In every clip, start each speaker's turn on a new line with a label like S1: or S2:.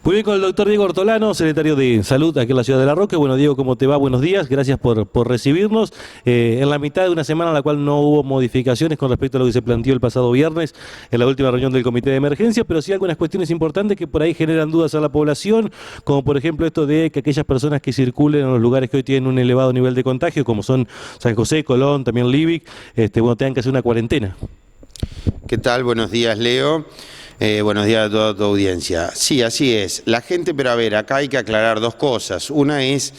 S1: Muy bien, con el doctor Diego Ortolano, secretario de Salud aquí en la ciudad de La Roque. Bueno, Diego, ¿cómo te va? Buenos días, gracias por recibirnos. En la mitad de una semana en la cual no hubo modificaciones con respecto a lo que se planteó el pasado viernes en la última reunión del Comité de Emergencia, pero sí algunas cuestiones importantes que por ahí generan dudas a la población, como por ejemplo esto de que aquellas personas que circulen en los lugares que hoy tienen un elevado nivel de contagio, como son San José, Colón, también Livic, bueno, tengan que hacer una cuarentena.
S2: ¿Qué tal? Buenos días, Leo. Buenos días a toda tu audiencia. Sí, así es. La gente, pero a ver, acá hay que aclarar dos cosas. Una es,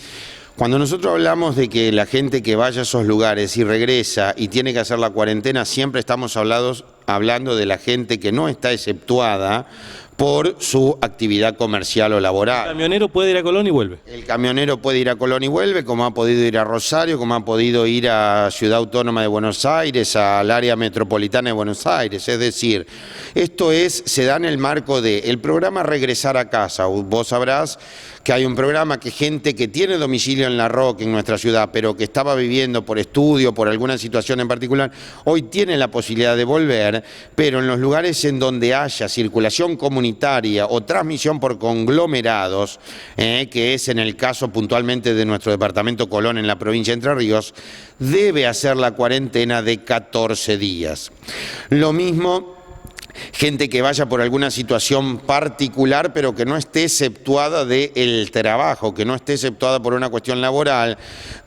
S2: cuando nosotros hablamos de que la gente que vaya a esos lugares y regresa y tiene que hacer la cuarentena, siempre estamos hablando de la gente que no está exceptuada por su actividad comercial o laboral.
S1: El camionero puede ir a Colón y vuelve.
S2: El camionero puede ir a Colón y vuelve, como ha podido ir a Rosario, como ha podido ir a Ciudad Autónoma de Buenos Aires, al área metropolitana de Buenos Aires. Es decir, esto se da en el marco del programa Regresar a Casa. Vos sabrás que hay un programa que gente que tiene domicilio en La Roque, en nuestra ciudad, pero que estaba viviendo por estudio, por alguna situación en particular, hoy tiene la posibilidad de volver, pero en los lugares en donde haya circulación comunitaria o transmisión por conglomerados, que es en el caso puntualmente de nuestro departamento Colón en la provincia de Entre Ríos, debe hacer la cuarentena de 14 días. Lo mismo gente que vaya por alguna situación particular, pero que no esté exceptuada del trabajo, que no esté exceptuada por una cuestión laboral,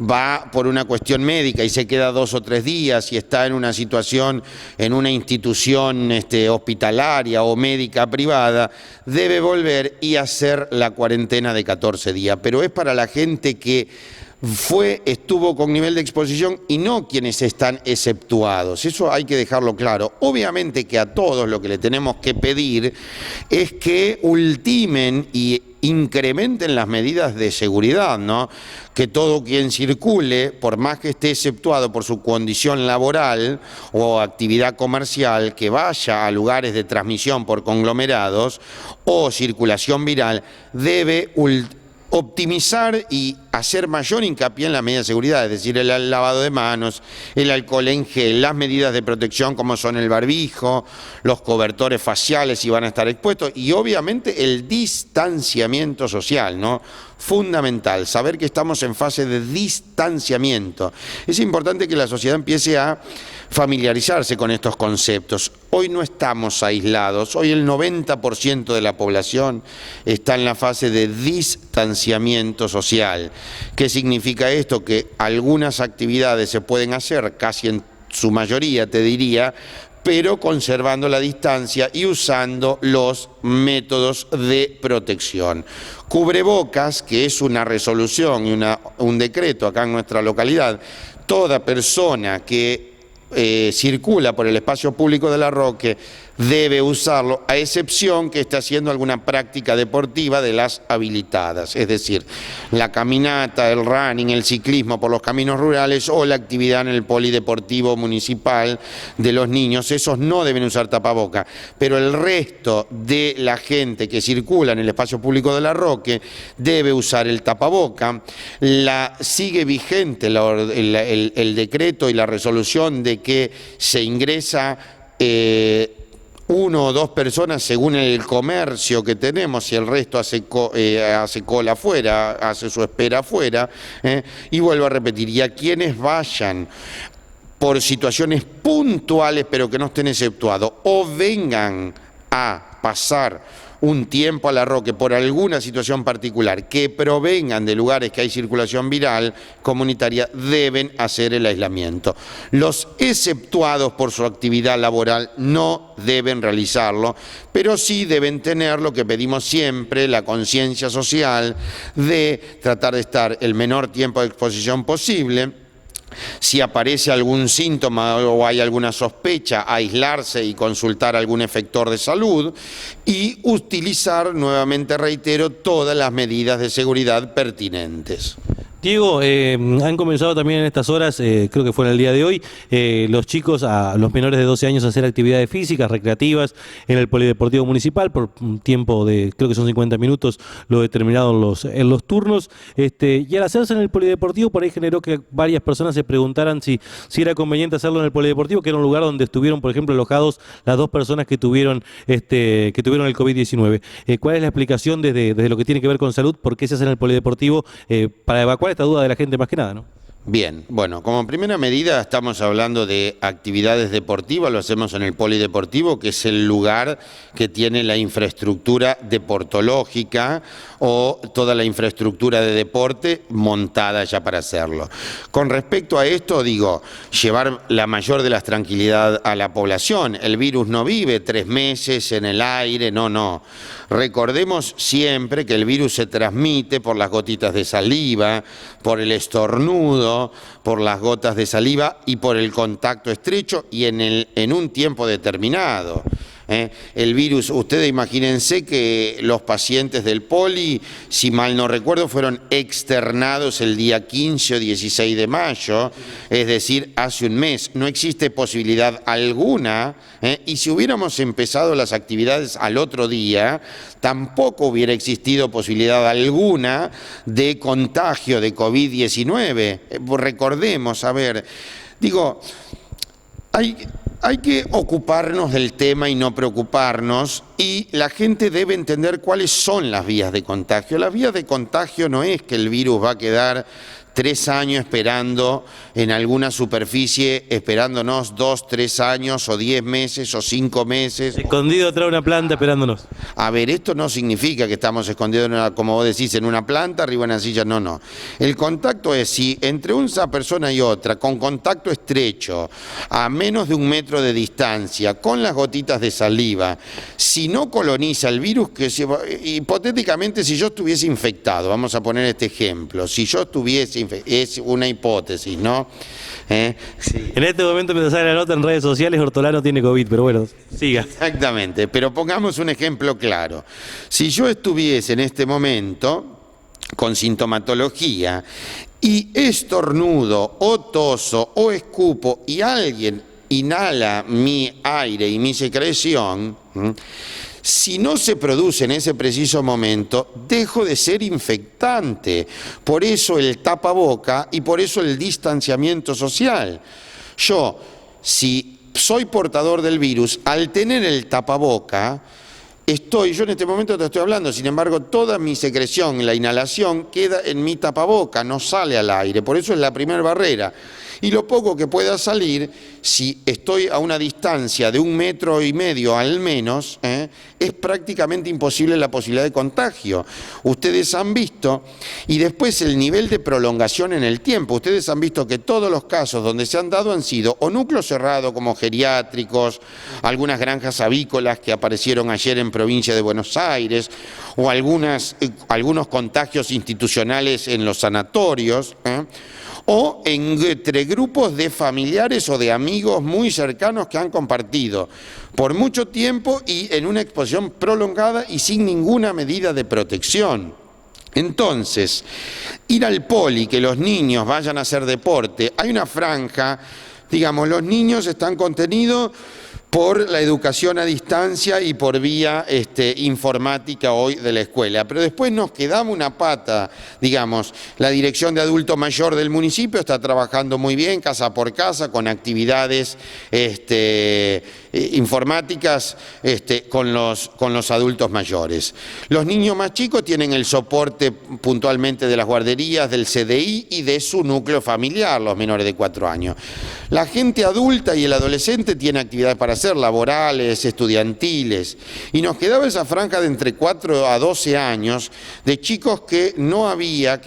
S2: va por una cuestión médica y se queda 2 o 3 días y está en una situación, en una institución hospitalaria o médica privada, debe volver y hacer la cuarentena de 14 días. Pero es para la gente que estuvo con nivel de exposición y no quienes están exceptuados. Eso hay que dejarlo claro. Obviamente que a todos lo que le tenemos que pedir es que ultimen y incrementen las medidas de seguridad, ¿no? Que todo quien circule, por más que esté exceptuado por su condición laboral o actividad comercial, que vaya a lugares de transmisión por conglomerados o circulación viral, debe optimizar y hacer mayor hincapié en las medidas de seguridad, es decir, el lavado de manos, el alcohol en gel, las medidas de protección como son el barbijo, los cobertores faciales si van a estar expuestos y obviamente el distanciamiento social, ¿no? Fundamental, saber que estamos en fase de distanciamiento. Es importante que la sociedad empiece a familiarizarse con estos conceptos. Hoy no estamos aislados, hoy el 90% de la población está en la fase de distanciamiento social. ¿Qué significa esto? Que algunas actividades se pueden hacer, casi en su mayoría te diría, pero conservando la distancia y usando los métodos de protección. Cubrebocas, que es una resolución y un decreto acá en nuestra localidad, toda persona que circula por el espacio público de La Roque debe usarlo, a excepción que esté haciendo alguna práctica deportiva de las habilitadas, es decir, la caminata, el running, el ciclismo por los caminos rurales o la actividad en el polideportivo municipal de los niños, esos no deben usar tapaboca, pero el resto de la gente que circula en el espacio público de La Roque debe usar el tapaboca. Sigue vigente el decreto y la resolución de que se ingresa 1 o 2 personas según el comercio que tenemos y el resto hace cola afuera, hace su espera afuera. Y vuelvo a repetir, y a quienes vayan por situaciones puntuales pero que no estén exceptuados o vengan a pasar un tiempo a La Roque por alguna situación particular que provengan de lugares que hay circulación viral comunitaria, deben hacer el aislamiento. Los exceptuados por su actividad laboral no deben realizarlo, pero sí deben tener lo que pedimos siempre, la conciencia social de tratar de estar el menor tiempo de exposición posible. Si aparece algún síntoma o hay alguna sospecha, aislarse y consultar a algún efector de salud y utilizar, nuevamente reitero, todas las medidas de seguridad pertinentes.
S1: Diego, han comenzado también en estas horas, creo que fue en el día de hoy, los chicos, a los menores de 12 años, a hacer actividades físicas, recreativas, en el Polideportivo Municipal, por un tiempo de, creo que son 50 minutos, lo determinado en los turnos. Y al hacerse en el Polideportivo, por ahí generó que varias personas se preguntaran si era conveniente hacerlo en el Polideportivo, que era un lugar donde estuvieron, por ejemplo, alojados las dos personas que tuvieron el COVID-19. ¿Cuál es la explicación desde lo que tiene que ver con salud? ¿Por qué se hace en el Polideportivo para evacuar esta duda de la gente más que nada, ¿no?
S2: Bien, bueno, como primera medida estamos hablando de actividades deportivas, lo hacemos en el Polideportivo, que es el lugar que tiene la infraestructura deportológica o toda la infraestructura de deporte montada ya para hacerlo. Con respecto a esto, digo, llevar la mayor de las tranquilidad a la población. El virus no vive 3 meses en el aire, no. Recordemos siempre que el virus se transmite por las gotitas de saliva, por el estornudo, por las gotas de saliva y por el contacto estrecho y en un tiempo determinado. El virus, ustedes imagínense que los pacientes del Poli, si mal no recuerdo, fueron externados el día 15 o 16 de mayo, es decir, hace un mes. No existe posibilidad alguna, y si hubiéramos empezado las actividades al otro día, tampoco hubiera existido posibilidad alguna de contagio de COVID-19. Recordemos, a ver, digo, hay que ocuparnos del tema y no preocuparnos, y la gente debe entender cuáles son las vías de contagio. Las vías de contagio no es que el virus va a quedar 3 años esperando en alguna superficie, esperándonos 2, 3 años o 10 meses o 5 meses.
S1: Escondido atrás de una planta esperándonos.
S2: A ver, esto no significa que estamos escondidos, como vos decís, en una planta, arriba en una silla, no. El contacto es si entre una persona y otra, con contacto estrecho, a menos de 1 metro de distancia, con las gotitas de saliva, si no coloniza el virus, hipotéticamente si yo estuviese infectado, vamos a poner este ejemplo, si yo estuviese es una hipótesis, ¿no?
S1: Sí. En este momento me sale la nota en redes sociales, Ortolano tiene COVID, pero bueno, siga.
S2: Exactamente, pero pongamos un ejemplo claro. Si yo estuviese en este momento con sintomatología y estornudo o toso o escupo y alguien inhala mi aire y mi secreción, si no se produce en ese preciso momento, dejo de ser infectante. Por eso el tapaboca y por eso el distanciamiento social. Yo, si soy portador del virus, al tener el tapaboca, yo en este momento te estoy hablando, sin embargo, toda mi secreción, la inhalación, queda en mi tapaboca, no sale al aire. Por eso es la primera barrera. Y lo poco que pueda salir, si estoy a una distancia de 1,5 metros al menos, es prácticamente imposible la posibilidad de contagio. Ustedes han visto, y después el nivel de prolongación en el tiempo, ustedes han visto que todos los casos donde se han dado han sido o núcleos cerrados como geriátricos, algunas granjas avícolas que aparecieron ayer en provincia de Buenos Aires, o algunos contagios institucionales en los sanatorios, o entre grupos de familiares o de amigos muy cercanos que han compartido por mucho tiempo y en una exposición prolongada y sin ninguna medida de protección. Entonces, ir al poli, que los niños vayan a hacer deporte, hay una franja, digamos, los niños están contenidos por la educación a distancia y por vía informática hoy de la escuela. Pero después nos quedamos una pata, digamos, la Dirección de Adulto Mayor del municipio está trabajando muy bien, casa por casa, con actividades informáticas con los adultos mayores. Los niños más chicos tienen el soporte puntualmente de las guarderías, del CDI y de su núcleo familiar, los menores de 4 años. La gente adulta y el adolescente tiene actividades para hacer, laborales, estudiantiles, y nos quedaba esa franja de entre 4 a 12 años de chicos que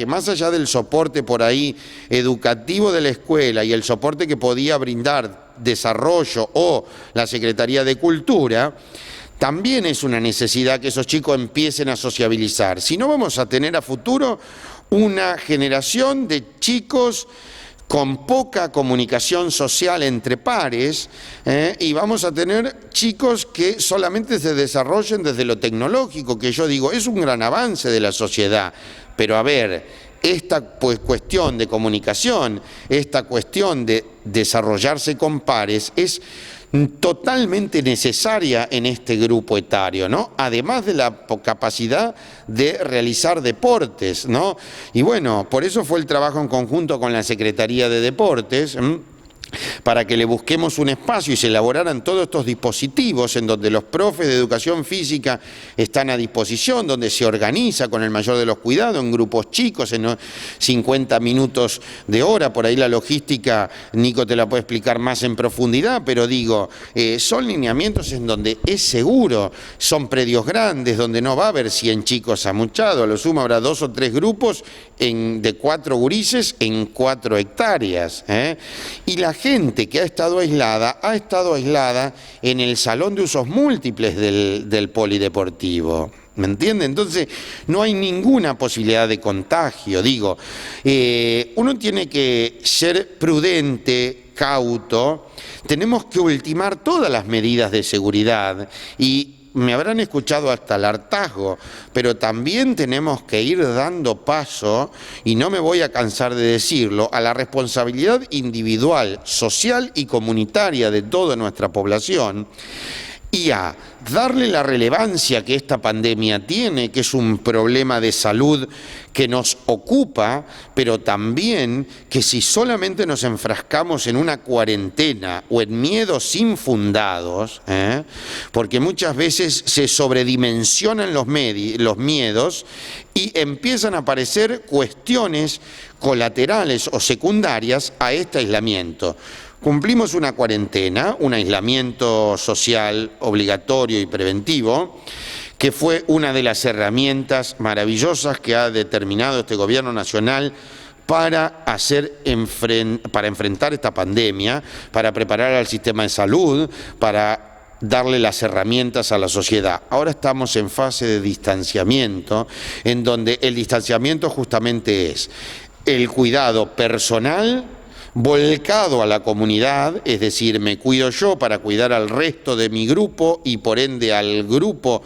S2: más allá del soporte por ahí educativo de la escuela y el soporte que podía brindar Desarrollo o la Secretaría de Cultura, también es una necesidad que esos chicos empiecen a sociabilizar. Si no, vamos a tener a futuro una generación de chicos con poca comunicación social entre pares, y vamos a tener chicos que solamente se desarrollen desde lo tecnológico, que yo digo, es un gran avance de la sociedad, pero a ver, esta pues, cuestión de comunicación, esta cuestión de desarrollarse con pares es totalmente necesaria en este grupo etario, ¿no? Además de la capacidad de realizar deportes, ¿no? Y bueno, por eso fue el trabajo en conjunto con la Secretaría de Deportes, para que le busquemos un espacio y se elaboraran todos estos dispositivos en donde los profes de educación física están a disposición, donde se organiza con el mayor de los cuidados en grupos chicos, en 50 minutos de hora. Por ahí la logística, Nico te la puede explicar más en profundidad, pero digo, son lineamientos en donde es seguro, son predios grandes, donde no va a haber 100 chicos amuchados, a lo sumo habrá 2 o 3 grupos de 4 gurises en 4 hectáreas, y la gente que ha estado aislada en el salón de usos múltiples del polideportivo. ¿Me entiende? Entonces, no hay ninguna posibilidad de contagio. Digo, uno tiene que ser prudente, cauto, tenemos que ultimar todas las medidas de seguridad y me habrán escuchado hasta el hartazgo, pero también tenemos que ir dando paso, y no me voy a cansar de decirlo, a la responsabilidad individual, social y comunitaria de toda nuestra población, y a darle la relevancia que esta pandemia tiene, que es un problema de salud que nos ocupa, pero también que si solamente nos enfrascamos en una cuarentena o en miedos infundados, porque muchas veces se sobredimensionan los miedos y empiezan a aparecer cuestiones colaterales o secundarias a este aislamiento. Cumplimos una cuarentena, un aislamiento social obligatorio y preventivo, que fue una de las herramientas maravillosas que ha determinado este gobierno nacional para enfrentar esta pandemia, para preparar al sistema de salud, para darle las herramientas a la sociedad. Ahora estamos en fase de distanciamiento, en donde el distanciamiento justamente es el cuidado personal volcado a la comunidad, es decir, me cuido yo para cuidar al resto de mi grupo y por ende al grupo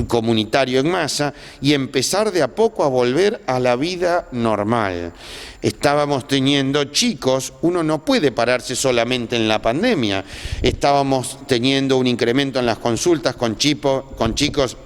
S2: comunitario en masa, y empezar de a poco a volver a la vida normal. Estábamos teniendo chicos, uno no puede pararse solamente en la pandemia, estábamos teniendo un incremento en las consultas con chicos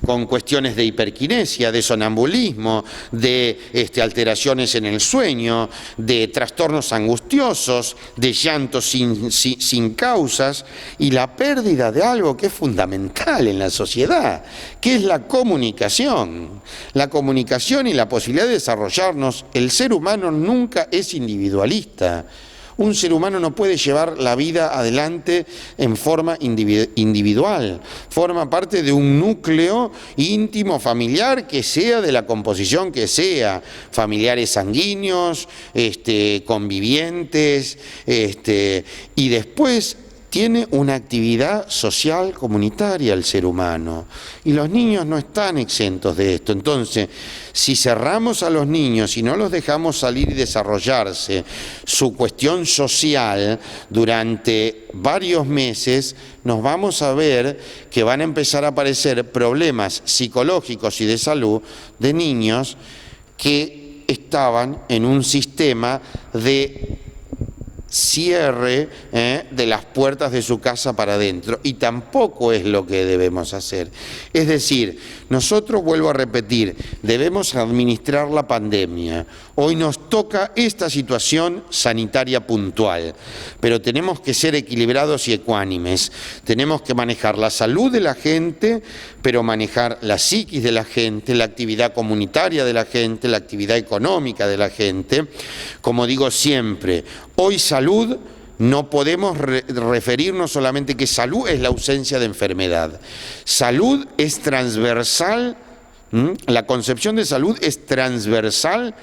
S2: con cuestiones de hiperquinesia, de sonambulismo, de alteraciones en el sueño, de trastornos angustiosos, de llantos sin causas, y la pérdida de algo que es fundamental en la sociedad, que es la comunicación. La comunicación y la posibilidad de desarrollarnos. El ser humano nunca es individualista. Un ser humano no puede llevar la vida adelante en forma individual, forma parte de un núcleo íntimo familiar que sea de la composición que sea, familiares sanguíneos, convivientes, y después tiene una actividad social comunitaria el ser humano, y los niños no están exentos de esto. Entonces, si cerramos a los niños y no los dejamos salir y desarrollarse su cuestión social durante varios meses, nos vamos a ver que van a empezar a aparecer problemas psicológicos y de salud de niños que estaban en un sistema de cierre de las puertas de su casa para adentro, y tampoco es lo que debemos hacer. Es decir, nosotros, vuelvo a repetir, debemos administrar la pandemia. Hoy nos toca esta situación sanitaria puntual, pero tenemos que ser equilibrados y ecuánimes. Tenemos que manejar la salud de la gente, pero manejar la psiquis de la gente, la actividad comunitaria de la gente, la actividad económica de la gente. Como digo siempre, hoy salud no podemos referirnos solamente que salud es la ausencia de enfermedad. Salud es transversal, la concepción de salud es transversal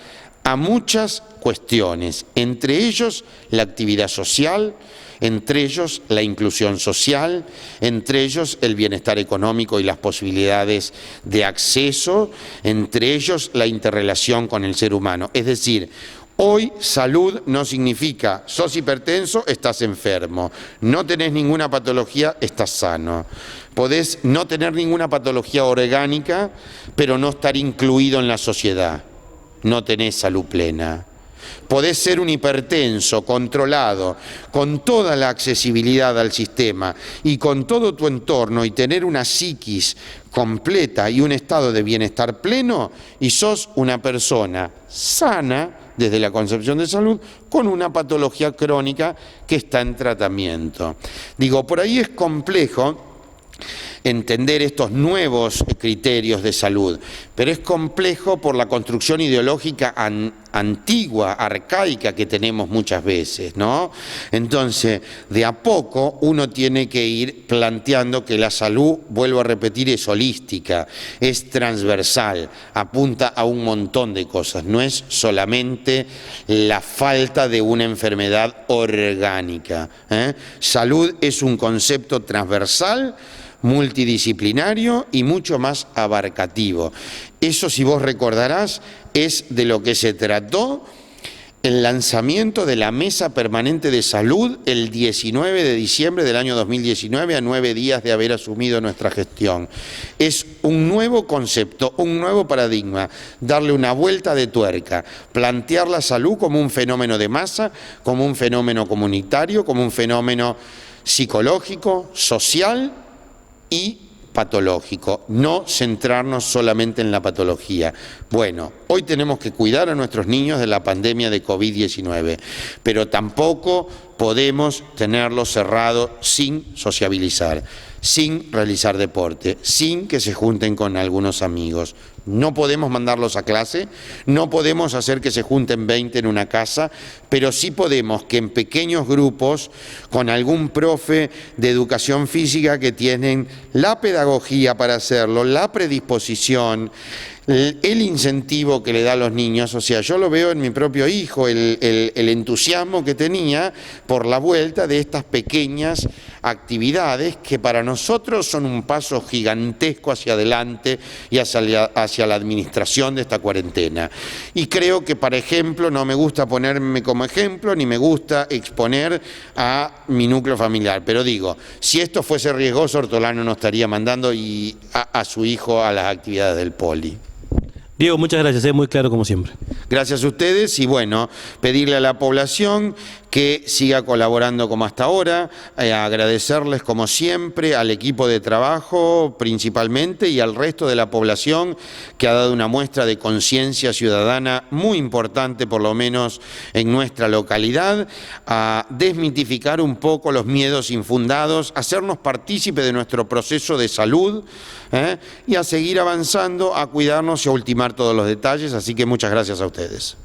S2: a muchas cuestiones, entre ellos la actividad social, entre ellos la inclusión social, entre ellos el bienestar económico y las posibilidades de acceso, entre ellos la interrelación con el ser humano. Es decir, hoy salud no significa sos hipertenso, estás enfermo, no tenés ninguna patología, estás sano. Podés no tener ninguna patología orgánica, pero no estar incluido en la sociedad. no tenés salud plena. Podés ser un hipertenso, controlado, con toda la accesibilidad al sistema y con todo tu entorno y tener una psiquis completa y un estado de bienestar pleno y sos una persona sana desde la concepción de salud con una patología crónica que está en tratamiento. Digo, por ahí es complejo entender estos nuevos criterios de salud, pero es complejo por la construcción ideológica antigua, arcaica que tenemos muchas veces, ¿no? Entonces, de a poco uno tiene que ir planteando que la salud, vuelvo a repetir, es holística, es transversal, apunta a un montón de cosas, no es solamente la falta de una enfermedad orgánica, ¿eh? Salud es un concepto transversal, multidisciplinario y mucho más abarcativo. Eso, si vos recordarás, es de lo que se trató el lanzamiento de la Mesa Permanente de Salud el 19 de diciembre del año 2019, a 9 días de haber asumido nuestra gestión. Es un nuevo concepto, un nuevo paradigma, darle una vuelta de tuerca, plantear la salud como un fenómeno de masa, como un fenómeno comunitario, como un fenómeno psicológico, social y patológico, no centrarnos solamente en la patología. Bueno, hoy tenemos que cuidar a nuestros niños de la pandemia de COVID-19, pero tampoco podemos tenerlos cerrados sin sociabilizar, sin realizar deporte, sin que se junten con algunos amigos. No podemos mandarlos a clase, no podemos hacer que se junten 20 en una casa, pero sí podemos que en pequeños grupos, con algún profe de educación física que tienen la pedagogía para hacerlo, la predisposición, el incentivo que le da a los niños, o sea, yo lo veo en mi propio hijo, el entusiasmo que tenía por la vuelta de estas pequeñas actividades que para nosotros son un paso gigantesco hacia adelante y hacia la administración de esta cuarentena. Y creo que, por ejemplo, no me gusta ponerme como ejemplo, ni me gusta exponer a mi núcleo familiar, pero digo, si esto fuese riesgoso, Ortolano no estaría mandando a su hijo a las actividades del poli.
S1: Diego, muchas gracias, es muy claro como siempre.
S2: Gracias a ustedes y bueno, pedirle a la población que siga colaborando como hasta ahora, agradecerles como siempre al equipo de trabajo principalmente y al resto de la población que ha dado una muestra de conciencia ciudadana muy importante, por lo menos en nuestra localidad, a desmitificar un poco los miedos infundados, hacernos partícipes de nuestro proceso de salud y a seguir avanzando, a cuidarnos y a ultimar todos los detalles, así que muchas gracias a ustedes.